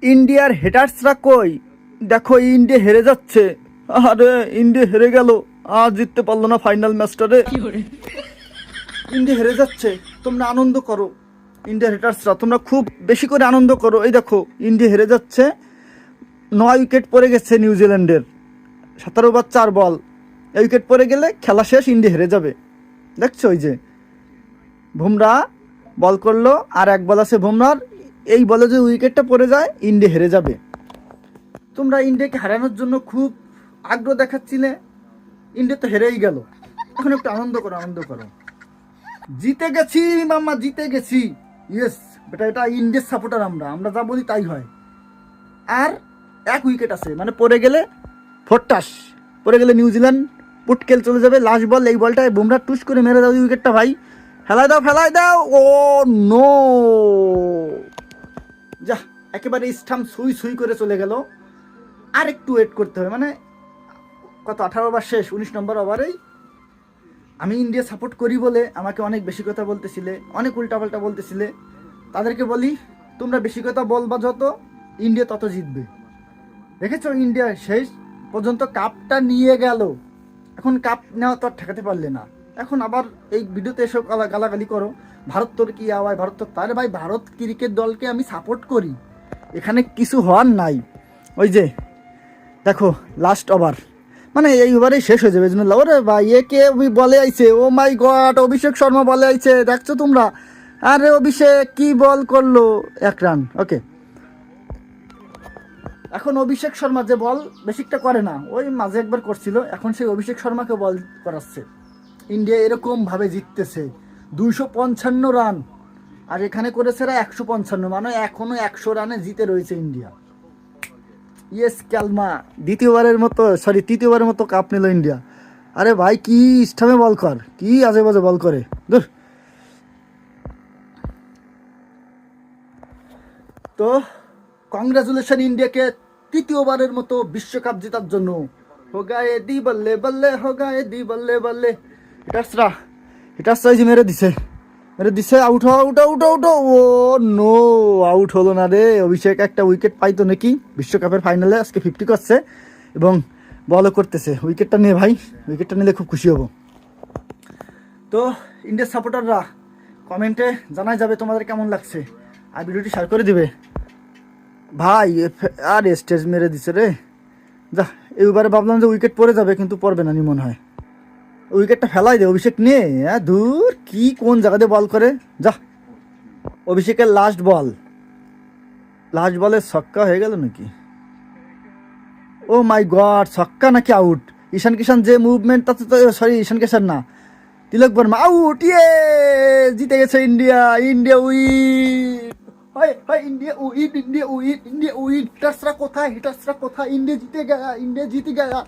ইন্ডিয়ার হেটার্সরা কই? দেখো ইন্ডিয়া হেরে যাচ্ছে। আরে ইন্ডিয়া হেরে গেল, আর জিততে পারলো না ফাইনাল ম্যাচটারে। ইন্ডিয়া হেরে যাচ্ছে, তোমরা আনন্দ করো। ইন্ডিয়ার হেটার্সরা তোমরা খুব বেশি করে আনন্দ করো। এই দেখো ইন্ডিয়া হেরে যাচ্ছে, 9 উইকেট পড়ে গেছে নিউজিল্যান্ডের, 17 ওভার 4 বল। এই উইকেট পড়ে গেলে খেলা শেষ, ইন্ডিয়া হেরে যাবে। দেখছো ওই যে বুমরা বল করলো, আর এক বল আছে বুমরার, এই বলে যে উইকেটটা পড়ে যায় ইন্ডিয়া হেরে যাবে। তোমরা ইন্ডিয়াকে হারানোর জন্য খুব আগ্রহ দেখাচ্ছিলে, ইন্ডিয়া তো হেরেই গেল। এখন একটু আনন্দ করো, আনন্দ করো। জিতে গেছি মামা, জিতে গেছি। ইয়েস বেটা, এটা ইন্ডিয়ার সাপোর্টার, আমরা যা বলি তাই হয়। আর 1 উইকেট আছে, মানে পড়ে গেলে ফোরটাস, পড়ে গেলে নিউজিল্যান্ড পুটকেল চলে যাবে। লাস্ট বল, এই বলটায় বুমরা টুস করে মেরে দাও উইকেটটা ভাই, ফেলাই দাও ফেলাই দাও। ও নো, যা একেবারে স্টাম্প সুই সুই করে চলে গেল। আর একটু ওয়েট করতে হবে, মানে কত 18 ওভার শেষ, 19 নম্বর ওভারেই। আমি ইন্ডিয়া সাপোর্ট করি বলে আমাকে অনেক বেশি কথা বলতেছিলে, অনেক উল্টাপাল্টা বলতেছিলে। তাদেরকে বলি, তোমরা বেশি কথা বলবা যত, ইন্ডিয়া তত জিতবে। দেখেছো ইন্ডিয়া শেষ পর্যন্ত কাপটা নিয়ে গেল। এখন কাপ নেওয়া তো আর ঠেকাতে পারলে না। এখন আবার এই ভিডিওতে এসব গালাগালি করো, ভারত তোর কি আওয়াজ, ভারত তোর। তারে ভাই, ভারত ক্রিকেট দলকে আমি সাপোর্ট করি, এখানে কিছু হওয়ার নাই। ওই যে দেখো লাস্ট ওভার, মানে এই ওভারেই শেষ হয়ে যাবে। ওরে ভাই, এ কে বলে আইছে, ও মাই গড, অভিষেক শর্মা বলে আইছে, দেখছো তোমরা? আরে অভিষেক কি বল করলো, 1 রান। ওকে, এখন অভিষেক শর্মা যে বল বেশিকটা করে না, ওই মাঝে একবার করছিল, এখন সেই অভিষেক শর্মাকে বল করাচ্ছে। ইন্ডিয়া এরকম ভাবে জিততেছে, 255 রান, আর এখানে করেছে 155, মানে এখনো 100 রানে জিতে রয়েছে ইন্ডিয়া। ইয়েস ক্যালমা, তৃতীয়বারের মতো কাপ নিল ইন্ডিয়া। আরে ভাই কি স্টামে বল কর, কি আজে বাজে বল করে, দূর। তো কংগ্রাচুলেশন ইন্ডিয়াকে তৃতীয়বারের মতো বিশ্বকাপ জেতার জন্য। হোগায়ে দি বল্লে বল্লে, হোগায়ে দি বল্লে বল্লে। হিটার্সরা যে মেরে দিছে, আউট আউট আউট আউট। ও নো, আউট হলো না রে। অভিষেক একটা উইকেট পাইতো নাকি বিশ্বকাপের ফাইনালে, আজকে 50 করছে এবং বলও করতেছে। উইকেটটা নিয়ে ভাই, উইকেটটা নিলে খুব খুশি হব। তো ইন্ডিয়ার সাপোর্টাররা কমেন্টে জানাই যাবে তোমাদের কেমন লাগছে, আর ভিডিওটি শেয়ার করে দিবে ভাই। আর স্টেজ মেরে দিছে রে, যা। এইবারে ভাবলাম যে উইকেট পড়ে যাবে, কিন্তু পড়বে না মনে হয়। উইকেটটা ফেলাই দে অভিষেক নিয়ে। হ্যাঁ দূর, কি কোন জায়গাতে বল করে, যা। অভিষেকের লাস্ট বলে ছক্কা হয়ে গেল নাকি? ও মাই গড, ছক্কা নাকি আউট? ঈশান কিষান যে মুভমেন্ট, তাতে তো সরি, ঈশান কিষান না, তিলক বর্মা আউট। ইয়ে, জিতে গেছে ইন্ডিয়া। ইন্ডিয়া উইন, হয় হয়, India win, India win, India win. হিটার্সরা কোথায়, হিটার্সরা কোথায়? ইন্ডিয়া জিতে গেয়া, ইন্ডিয়া জিতে গেয়া।